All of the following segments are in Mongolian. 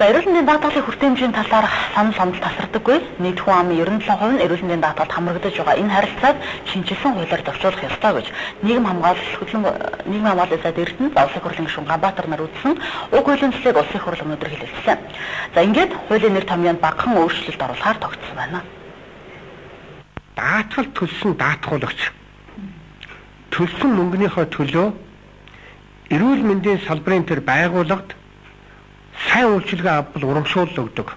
За эрүүл мэндийн даатгалын хүртээмжийн талаар санал онол тасардаггүй. Нийт хүн амын 97% нь эрүүл мэндийн даатгалд хамрагдаж байгаа. Энэ харилцааг шинжилсэн хуулиар зохицуулах ёстой гэж нийгэм хамгааллын сайд Эрдэнэ улсын хурлын гишүүн Ганбаатар нар үзсэн уг хуулийн төслийг улсын хурл өнөөдөр хэлэлцсэн. За ингээд хуулийн нэр томьёонд багахан өөрчлөлт оруулахаар тогтсон байна. Даатгал төлсөн даатгуулагч төлсөн мөнгөнийхөө төлөө эрүүл мэндийн салбарын төр байгууллагад сайн үйлчилгээ авбал урамшуулал өгдөг.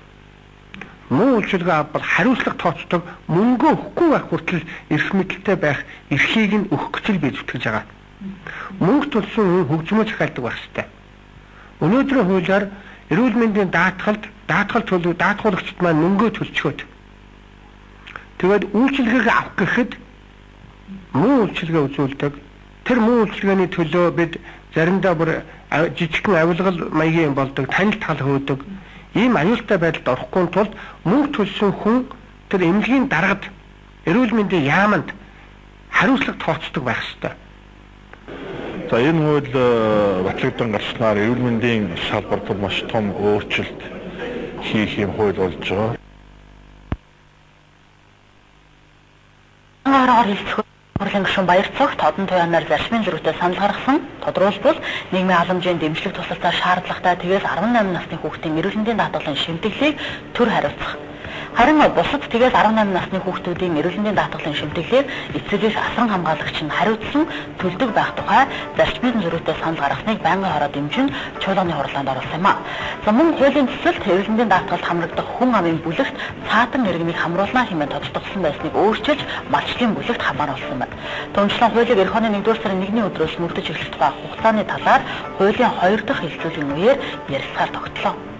Муу үйлчилгээ авбал хариуцлага тооцдог, мөнгө өгөхгүй байх хүртэл эрх мэдэлтэй байх эрхийг нь өгөх гэж л бий зүтгэж байгаа. Мөнгө төлсөн хүн хөгжмөө захиалдаг байх ёстой. Өнөөдрийн хуулиар эрүүл мэндийн даатгал төлөв даатгуулагчид маань мөнгөө төлчгөөд тэгээд үйлчилгээг авах гэхэд муу үйлчилгээ үзүүлдэг. Тэр муу үйлчилгээний төлөө бид заримдаа бүр жижигхэн авилгал маягийн болдог, танил тал хөөдөг. Ийм аюултай байдалд орохгүй тулд мөнгө төлсөн хүн тэр эмнэлгийн даргад эрүүл мэндийн яаманд хариуцлага тооцдог байх ёстой. За энэ хууль батлагдсан гарснаар эрүүл мэндийн салбарт маш том өөрчлөлт хийх юм хууль болж байгаа. Хурлын гишүүн Баярцогт одон туяанаар зарчмын зөрүүтэй санал гаргасан. Тодорхойлбол нийгмийн халамжийн дэмжлэг тусалцаа шаардлагатай тэгээс 18 насны хүүхдийн эрүүл мэндийн даатгалын шимтгэлийг төр хариуцах. Харин бусад тэгээс 18 насны хүүхдүүдийн эрүүл мэндийн даатгалын шимтгэлээр эцэгээс асран хамгаалагч нь хариуцсан төлдөг байх тухай зарчмын зөрүүтэй санал гаргасныг байнгын хороо дэмжин чуулганы хурлаанд оруулсан юм а. За мөн хуулийн төсөлд эрүүл мэндийн даатгалд хамрагдах хүн амын бүлэгт цаатан иргэнийг хамруулна хэмээн тодтогдсон байсныг өөрчилж малчлын бүлэгт хамааруулсан байна. Түүнчлэн хуулийг эх оны 1-р сарын 1-ний өдрөөс мөрдөж эхлэх тухай хугацааны талаар хуулийн 2 дахь хэлцүүлийн үеэр ярилцахаар тогтлоо.